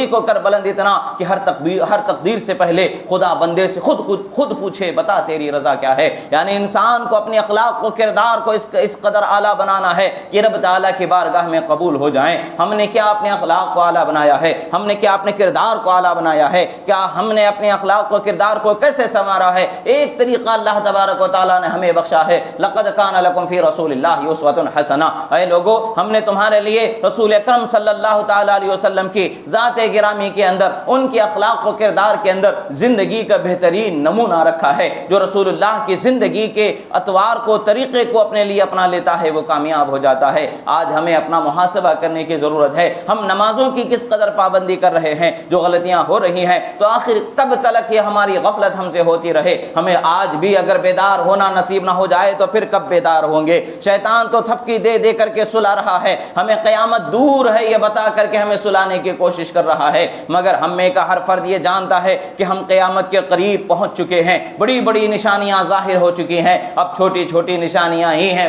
کو کر بلند اتنا کہ ہر تقدیر سے پہلے خدا بندے سے خود پوچھے بتا تیری رضا کیا ہے۔ یعنی انسان کو اپنے اخلاق کو، کردار کو اس قدر اعلیٰ بنانا ہے کہ رب تعالیٰ کی بارگاہ میں قبول ہو جائیں۔ ہم نے کیا اپنے اخلاق کو اعلیٰ بنایا ہے؟ ہم نے کیا اپنے کردار کو اعلیٰ بنایا ہے؟ کیا ہم نے اپنے اخلاق کو، کردار کو کیسے سنوارا ہے؟ ایک طریقہ اللہ تبارک و تعالیٰ نے ہمیں بخشا ہے، لقد کان لکم فی رسول اللہ اسوۃ حسنہ۔ اے لوگو، ہم نے تمہارے لیے رسول اکرم صلی اللہ تعالیٰ علیہ وسلم کی ذات گرامی کے اندر، ان کے اخلاق و کردار کے اندر زندگی کا بہترین نمونہ رکھا ہے۔ جو رسول اللہ کی زندگی کے اطوار کو، طریقے کو اپنے لیے اپنا لیتا ہے وہ کامیاب ہو جاتا ہے۔ آج ہمیں اپنا محاسبہ کرنے کی ضرورت ہے۔ ہم نمازوں کی کس قدر پابندی کر رہے ہیں؟ جو غلطیاں ہو رہی ہیں تو آخر کب تلک یہ ہماری غفلت ہم سے ہوتی رہے؟ ہمیں آج بھی اگر بیدار ہونا نصیب نہ ہو جائے تو پھر کب بیدار ہوں گے؟ شیطان تو تھپکی دے دے کر کے سلا رہا ہے، ہمیں قیامت دور ہے یہ بتا کر کے ہمیں سلانے کی کوشش کر رہا ہے، مگر ہم میں کا ہر فرد یہ جانتا ہے کہ ہم قیامت کے قریب پہنچ چکے ہیں۔ بڑی بڑی نشانیاں ظاہر ہو چکی ہیں، اب چھوٹی چھوٹی نشانیاں ہی ہیں،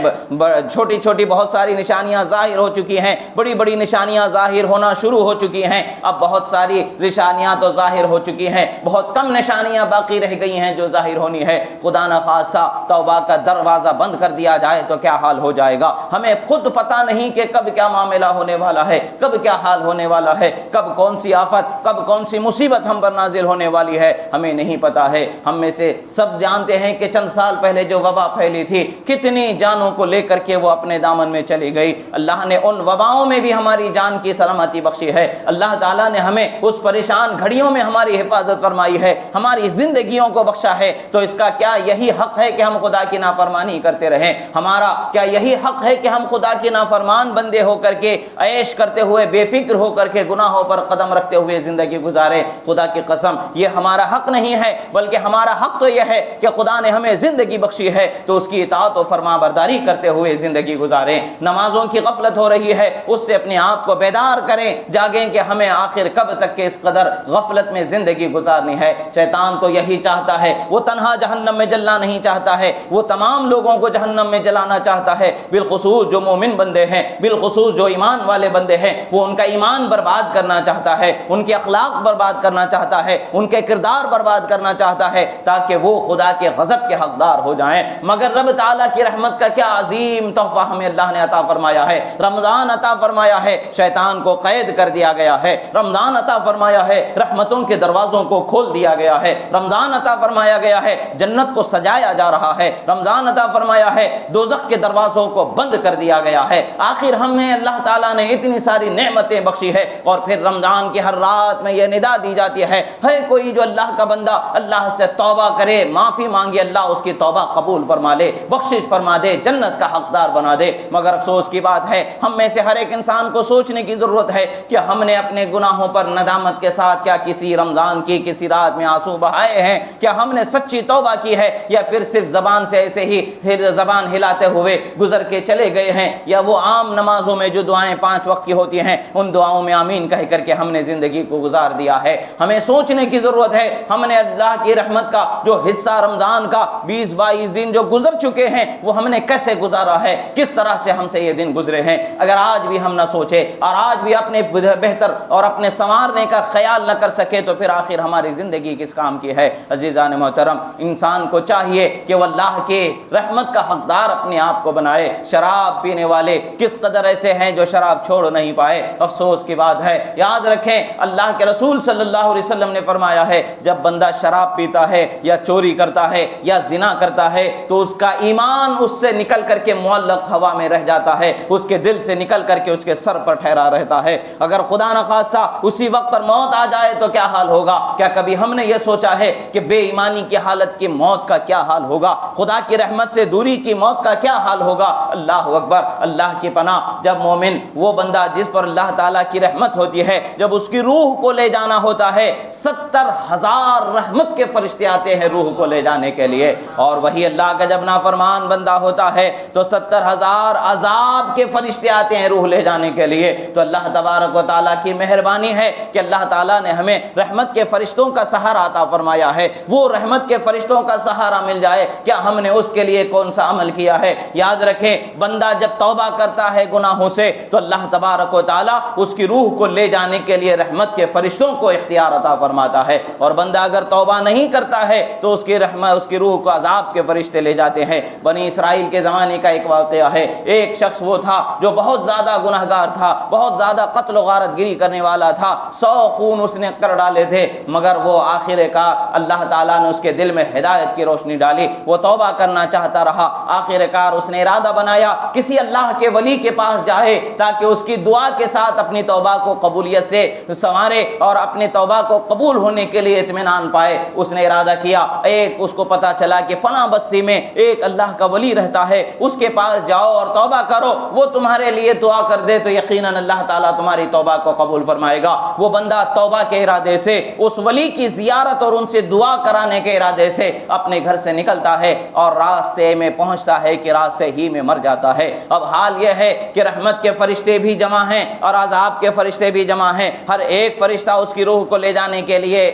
چھوٹی چھوٹی بہت ساری نشانیاں ظاہر ہو چکی ہیں، بڑی بڑی نشانیاں ظاہر ہونا شروع ہو چکی ہیں۔ اب بہت ساری نشانیاں تو ظاہر ہو چکی ہیں، بہت کم نشانیاں باقی رہ گئی ہیں جو ظاہر ہونی ہے۔ خدا نخواستہ توبہ کا دروازہ بند کر دیا جائے تو کیا حال ہو جائے گا؟ ہمیں خود پتہ نہیں کہ کب کیا معاملہ ہونے والا ہے، کب کیا حال ہونے والا ہے، کب کون سی آفت، کب کون سی مصیبت ہم پر نازل ہونے والی ہے، ہمیں نہیں پتہ ہے۔ ہم میں سے سب جانتے ہیں کہ چند سال پہلے جو وبا پھیلی تھی، کتنی جانوں کو لے کر کے وہ اپنے دامن میں چلی گئی۔ اللہ نے ان وباؤں میں بھی ہماری جان کی سلامتی بخشی ہے۔ اللہ تعالیٰ نے ہمیں اس پریشان گھڑیوں میں ہماری حفاظت فرمائی ہے، ہماری زندگیوں کو بخشا ہے۔ تو اس کا کیا یہی حق ہے کہ ہم خدا کی نافرمانی کرتے رہیں؟ ہمارا کیا یہی حق ہے کہ ہم خدا کے نافرمان بندے ہو کر کے، عیش کرتے ہوئے، بے فکر ہو کر کے، گناہوں پر قدم رکھتے ہوئے زندگی گزارے؟ خدا کی قسم یہ ہمارا حق نہیں ہے، بلکہ ہمارا حق تو یہ ہے کہ خدا نے ہمیں زندگی بخشی ہے تو اس کی اطاعت و فرما برداری کرتے ہوئے زندگی گزاریں۔ نمازوں کی غفلت ہو رہی ہے، اس سے اپنے آپ کو بیدار کریں، جاگیں کہ ہمیں آخر کب تک کہ اس قدر غفلت میں زندگی گزارنی ہے۔ شیطان تو یہی چاہتا ہے، وہ تنہا جہنم میں جلنا نہیں چاہتا ہے، وہ تمام لوگوں کو جہنم میں جلانا چاہتا ہے، بالخصوص جو مومن بندے ہیں، بالخصوص جو ایمان والے بندے ہیں، وہ ان کا ایمان برباد کرنا چاہتا ہے، ان کے اخلاق برباد کرنا چاہتا ہے، ان کے کردار برباد کرنا چاہتا ہے تاکہ وہ خدا کے غضب کے حقدار ہو جائیں۔ مگر رب تعالیٰ کی رحمت کا کیا عظیم تحفہ ہمیں اللہ نے عطا فرمایا ہے، رمضان عطا فرمایا ہے، شیطان کو قید کر دیا گیا ہے، رمضان عطا فرمایا ہے، رحمتوں کے دروازوں کو کھول دیا گیا ہے، رمضان عطا فرمایا گیا ہے، جنت کو سجایا جا رہا ہے، رمضان عطا فرمایا ہے، دوزخ کے دروازوں کو بند کر دیا گیا ہے۔ آخر ہمیں اللہ تعالیٰ نے اتنی ساری نعمتیں بخشی ہے، اور پھر رمضان کی ہر رات میں یہ ندا دی جاتی ہے کوئی جو اللہ کا بندہ اللہ سے توبہ کرے، معافی مانگے، اللہ اس کی توبہ قبول فرما لے، بخشش فرما دے، جنت کا حقدار بنا دے۔ مگر افسوس کی بات ہے، ہم میں سے ہر ایک انسان کو سوچنے کی ضرورت ہے کہ ہم نے اپنے گناہوں پر ندامت کے ساتھ کیا کسی رمضان کی کسی رات میں آنسو بہائے ہیں؟ کیا ہم نے سچی توبہ کی ہے، یا پھر صرف زبان سے ایسے ہی زبان ہلاتے ہوئے گزر کے چلے گئے ہیں، یا وہ عام نمازوں میں جو دعائیں 5 وقت کی ہوتی ہیں ان دعاؤں میں آمین کہہ کر کے ہم نے زندگی کو گزار دیا ہے؟ ہمیں سوچنے کی ضرورت ہے، ہم نے اللہ کی رحمت کا جو حصہ رمضان کا 20-22 دن جو گزر چکے ہیں وہ ہم نے کیسے گزارا ہے، کس طرح سے ہم سے یہ دن گزرے ہیں؟ اگر آج بھی ہم نہ سوچے اور آج بھی اپنے بہتر اور اپنے سنوارنے کا خیال نہ کر سکے تو پھر آخر ہماری زندگی کس کام کام کی ہے۔ عزیزان محترم، انسان کو چاہیے کہ وہ اللہ کے رحمت کا حقدار اپنے آپ کو بنائے۔ شراب پینے والے کس قدر ایسے ہیں جو شراب چھوڑ نہیں پائے، افسوس کی بات ہے۔ یاد رکھیں اللہ کے رسول صلی اللہ علیہ وسلم نے فرمایا ہے جب بندہ شراب پیتا ہے یا چوری کرتا ہے یا زنا کرتا ہے تو اس کا ایمان اس سے نکل کر کے معلق ہوا میں رہ جاتا ہے، اس کے دل سے نکل کر کے اس کے سر پر ٹھہرا رہتا ہے۔ اگر خدا نخواستہ اسی وقت پر موت آ جائے تو کیا حال ہوگا؟ کیا کبھی ہم نے یہ سوچا ہے کہ بے ایمانی کی حالت کی موت کا کیا حال ہوگا؟ خدا کی رحمت سے دوری کی موت کا کیا حال ہوگا؟ اللہ اکبر، اللہ کی پناہ۔ جب مومن، وہ بندہ جس پر اللہ تعالیٰ کی رحمت ہوتی ہے، جب اس کی روح کو لے جانا ہوتا ہے 70,000 رحمت کے فرشتے آتے ہیں روح کو لے جانے کے لیے، اور وہی اللہ کا جب نافرمان بندہ ہوتا ہے تو 70,000 عذاب کے فرشتے آتے ہیں روح لے جانے کے لیے۔ تو اللہ تبارک و تعالیٰ کی مہربانی ہے کہ اللہ تعالیٰ نے ہمیں رحمت کے فرشتوں کا سہارا عطا فرمایا ہے۔ وہ رحمت کے فرشتوں کا سہارا مل جائے، کیا ہم نے اس کے لیے کون سا عمل کیا ہے؟ یاد رکھیں، بندہ جب توبہ کرتا ہے گناہوں سے تو اللہ تبارک و تعالیٰ اس کی روح کو لے جانے کے لیے رحمت کے فرشتوں کو اختیار عطا فرماتا ہے، اور بندہ اگر توبہ نہیں کرتا ہے تو اس کی رحمت، اس کی روح کو عذاب کے فرشتے لے جاتے ہیں۔ بنی اسرائیل کے زمانے کا ایک واقعہ ہے، ایک شخص وہ تھا جو بہت زیادہ گنہگار تھا، بہت زیادہ قتل و غارت گری کرنے والا تھا، 100 خون اس نے کر ڈالے تھے، مگر وہ آخر کار اللہ تعالیٰ نے اس کے دل میں ہدایت کی روشنی ڈالی، وہ توبہ کرنا چاہتا رہا۔ آخر کار اس نے ارادہ بنایا کسی اللہ کے ولی کے پاس جائے تاکہ اس کی دعا کے ساتھ اپنی توبہ کو قبولیت سے سنوارے اور اپنی توبہ کو قبول ہونے کے لیے اطمینان پائے۔ اس نے ارادہ کیا، ایک اس کو پتا چلا کہ فلاں بستی میں ایک اللہ کا ولی رہتا ہے، اس کے پاس جاؤ اور توبہ کرو، وہ تمہارے لیے دعا کر دے تو یقیناً اللہ تعالیٰ تمہاری توبہ کو قبول فرمائے گا۔ وہ بندہ توبہ کے ارادے سے، اس ولی کی زیارت اور ان سے دعا کرانے کے ارادے سے اپنے گھر سے نکلتا ہے اور راستے میں پہنچتا ہے کہ راستے ہی میں مر جاتا ہے۔ اب حال یہ ہے کہ رحمت کے فرشتے بھی جمع ہیں اور عذاب کے فرشتے بھی جمع ہیں، ہر ایک فرشتہ اس کی روح کو لے جانے کے لیے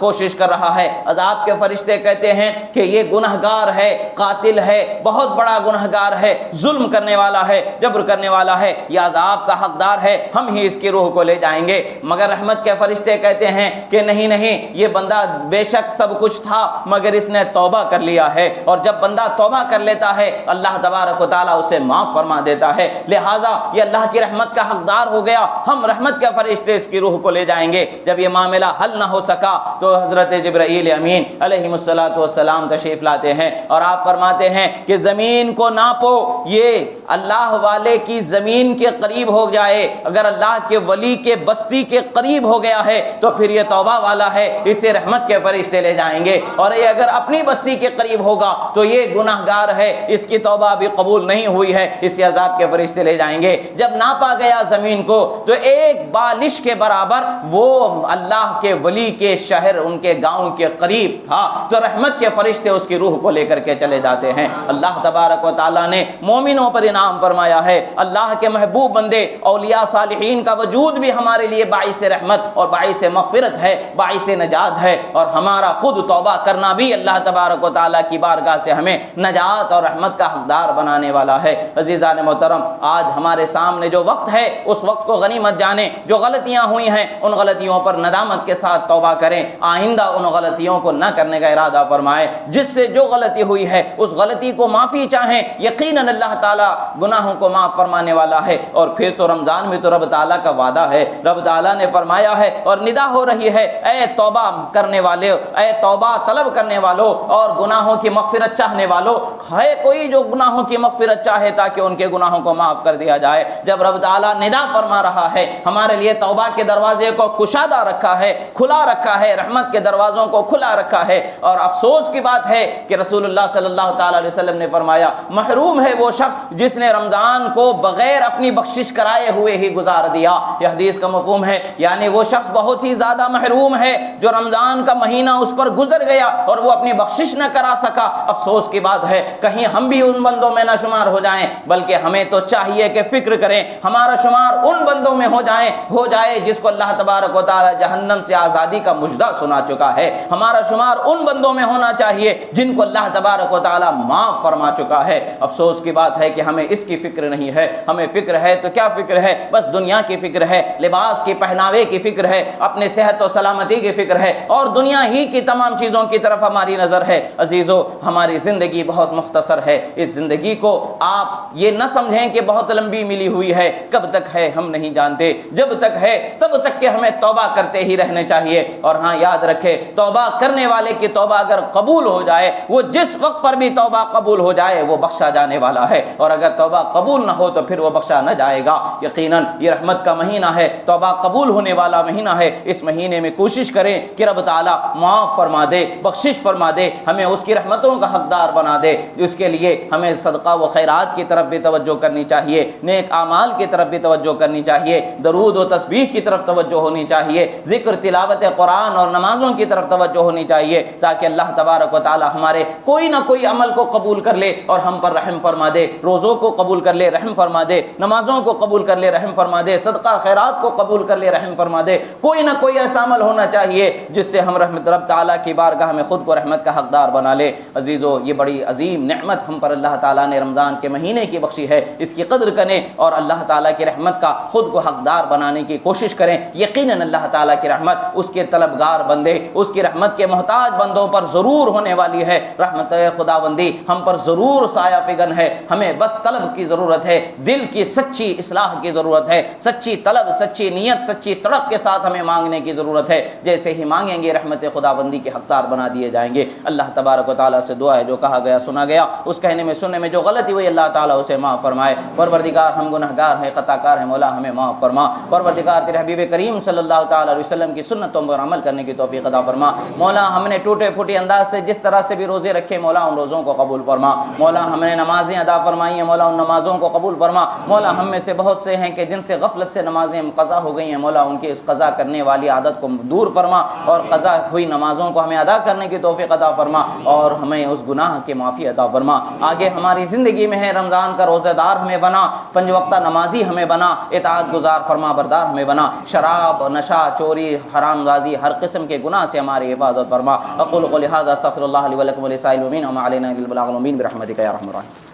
کوشش کر رہا ہے۔ عذاب کے فرشتے کہتے ہیں کہ یہ گنہگار ہے، قاتل ہے، بہت بڑا گنہگار ہے، ظلم کرنے والا ہے، جبر کرنے والا ہے، یہ عذاب کا حقدار ہے، ہم ہی اس کی روح کو لے جائیں گے۔ مگر رحمت کے فرشتے کہتے ہیں کہ نہیں نہیں، یہ بندہ بے شک سب کچھ تھا مگر اس نے توبہ کر لیا ہے، اور جب بندہ توبہ کر لیتا ہے اللہ تبارک و تعالیٰ اسے معاف فرما دیتا ہے، لہٰذا یہ اللہ کی رحمت کا حقدار ہو گیا، ہم رحمت کے فرشتے اس کی روح کو لے جائیں گے۔ جب یہ معاملہ حل نہ ہو سکا تو حضرت جبرائیل امین علیہ السلام تشریف لاتے ہیں اور آپ فرماتے ہیں کہ زمین کو ناپو، یہ اللہ والے کی زمین کے قریب ہو جائے، اگر اللہ کے ولی کے بستی کے قریب ہو گیا ہے تو پھر یہ توبہ والا ہے، اسے رحمت کے فرشتے لے جائیں گے، اور یہ اگر اپنی بستی کے قریب ہوگا تو یہ گناہگار ہے، اس کی توبہ ابھی قبول نہیں ہوئی ہے، اسے عذاب کے فرشتے لے جائیں گے۔ جب ناپا گیا زمین کو تو ایک بالش کے برابر وہ اللہ کے ولی کے شہر، ان کے گاؤں کے قریب تھا، تو رحمت کے فرشتے اس کی روح کو لے کر کے چلے جاتے ہیں۔ اللہ تبارک و تعالیٰ نے مومنوں پر انعام فرمایا ہے، اللہ کے محبوب بندے اولیاء صالحین کا وجود بھی ہمارے لیے باعث رحمت اور باعث مغفرت ہے، باعث نجات ہے، اور ہمارا خود توبہ کرنا بھی اللہ تبارک و تعالیٰ کی بارگاہ سے ہمیں نجات اور رحمت کا حقدار بنانے والا ہے۔ عزیزان محترم، آج ہمارے سامنے جو وقت ہے اس وقت کو غنیمت جانیں، جو غلطیاں ہوئی ہیں ان غلطیوں پر ندامت کے ساتھ توبہ کریں، آئندہ ان غلطیوں کو نہ کرنے کا ارادہ فرمائیں، جس سے جو غلطی ہوئی ہے اس غلطی کو معافی چاہیں، یقیناً اللہ تعالیٰ گناہوں کو معاف فرمانے والا ہے۔ اور پھر تو رمضان میں تو رب تعالیٰ کا وعدہ ہے، رب تعالیٰ نے فرمایا ہے اور ندا ہو رہی ہے، اے توبہ کرنے والے، اے توبہ طلب کرنے والوں اور گناہوں کی مغفرت چاہنے والوں، ہے کوئی جو گناہوں کی مغفرت چاہے تاکہ ان کے گناہوں کو معاف کر دیا جائے۔ جب رب تعالیٰ ندا فرما رہا ہے، ہمارے لیے توبہ کے دروازے کو کشادہ رکھا ہے، کھلا رکھا ہے، رحمت کے دروازوں کو کھلا رکھا ہے، اور افسوس کی بات ہے کہ رسول اللہ صلی اللہ تعالی علیہ وسلم نے فرمایا محروم ہے وہ شخص جس نے رمضان کو بغیر اپنی بخشش کرائے ہوئے ہی گزار دیا۔ یہ حدیث کا مفہوم ہے، یعنی وہ شخص بہت ہی زیادہ محروم ہے جو رمضان کا مہینہ اس پر گزر گیا اور وہ اپنی بخشش نہ کرا سکا۔ افسوس کی بات ہے، کہیں ہم بھی ان بندوں میں نہ شمار ہو جائیں، بلکہ ہمیں تو چاہیے کہ فکر کریں ہمارا شمار ان بندوں میں ہو جائے جس کو اللہ تبارک و تعالی جہنم سے آزادی کا مژدہ سنا چکا ہے۔ ہمارا شمار ان بندوں میں ہونا چاہیے جن کو اللہ تبارک و تعالی معاف فرما چکا ہے۔ افسوس کی بات ہے کہ ہمیں ہمیں اس کی فکر نہیں ہے. ہمیں فکر ہے تو کیا فکر ہے؟ بس دنیا کی فکر ہے، لباس کی پہناوے کی فکر ہے، اپنے صحت و سلامتی کی فکر ہے، اور دنیا ہی کی تمام چیزوں کی طرف ہماری نظر ہے. عزیزو، ہماری زندگی بہت مختصر ہے. اس زندگی کو آپ یہ نہ سمجھیں کہ بہت لمبی ملی ہوئی ہے. کب تک ہے ہم نہیں جانتے. جب تک ہے تب تک کہ ہمیں توبہ کرتے ہی رہنے چاہیے. اور ہاں یاد رکھے، توبہ کرنے والے کی توبہ اگر قبول ہو جائے، وہ جس وقت پر بھی توبہ قبول ہو جائے وہ بخشا جانے والا ہے. اور اگر توبہ قبول نہ ہو تو پھر وہ بخشا نہ جائے گا. یقیناً یہ رحمت کا مہینہ ہے، توبہ قبول ہونے والا مہینہ ہے. اس مہینے میں کوشش کریں کہ رب تعالیٰ معاف فرما دے، بخشش فرما دے، ہمیں اس کی رحمتوں کا حقدار بنا دے. اس کے لیے ہمیں صدقہ و خیرات کی طرف بھی توجہ کرنی چاہیے، نیک اعمال کی طرف بھی توجہ کرنی چاہیے، درود و تسبیح کی طرف توجہ ہونی چاہیے، ذکر تلاوت قرآن اور نمازوں کی طرف توجہ ہونی چاہیے، تاکہ اللہ تبارک و تعالی ہمارے کوئی نہ کوئی عمل کو قبول کر لے اور ہم پر رحم فرما دے. روزوں کو قبول کر لے، رحم فرما دے. نمازوں کو قبول کر لے، رحم فرما دے. صدقہ خیرات کو قبول کر لے، رحم فرما دے. کوئی نہ کوئی ایسا عمل ہونا چاہیے جس سے ہم رحمت رب تعالیٰ کی بارگاہ میں خود کو رحمت کا حقدار بنا لے. عزیزو، یہ بڑی عظیم نعمت ہم پر اللہ تعالیٰ نے رمضان کے مہینے کی بخشی ہے. اس کی قدر کریں اور اللہ تعالیٰ کی رحمت کا خود کو حقدار بنانے کی کوشش کریں. یقیناً اللہ تعالیٰ کی رحمت اس کے طلبگار بندے، اس کی رحمت کے محتاج بندوں پر ضرور ہونے والی ہے. رحمت خداوندی ہم پر ضرور سایہ فگن ہے. ہمیں بس طلب کی ضرورت ہے، دل کی سچی اصلاح کی ضرورت ہے، سچی طلب، سچی نیت، سچی تڑپ کے ساتھ ہمیں مانگنے کی ضرورت ہے. جیسے ہی مانگیں گے رحمت خداوندی کے حقدار بنا دیے جائیں گے. اللہ تبارک و تعالیٰ سے دعا ہے جو کہا گیا سنا گیا، اس کہنے میں سننے میں جو غلطی ہوئی اللہ تعالیٰ اسے معاف فرمائے. پروردگار ہم گنہگار ہیں، خطا کار ہیں، مولا ہمیں معاف فرما. پروردگار تیرے حبیب کریم صلی اللہ تعالیٰ علیہ وسلم کی سنتوں پر عمل کرنے کی توفیق عطا فرما. مولا ہم نے ٹوٹے پھوٹے انداز سے جس طرح سے بھی روزے رکھے، مولا ان روزوں کو قبول فرما. مولا ہم نے نمازیں ادا فرمائی ہیں، مولا ان نمازوں کو قبول فرما. مولا ہم میں سے بہت سے ہیں کہ جن سے غفلت سے نمازیں قضا ہو گئی ہیں، مولا ان کی اس قضا کرنے والی عادت کو دور فرما اور قضا ہوئی نمازوں کو ہمیں ادا کرنے کی توفیق عطا فرما اور ہمیں اس گناہ کی معافی عطا فرما. آگے ہماری زندگی میں ہے رمضان کا روزہ دار ہمیں بنا، پنج وقتہ نمازی ہمیں بنا، اطاعت گزار فرما بردار ہمیں بنا. شراب، نشہ، چوری، حرام بازی، ہر قسم کے گناہ سے ہماری حفاظت فرما. اقول قولی ھذا استغفر اللہ لی ولکم ولسائر المؤمنین وما علینا الا البلاغ المبین برحمتک یا ارحم الراحمین.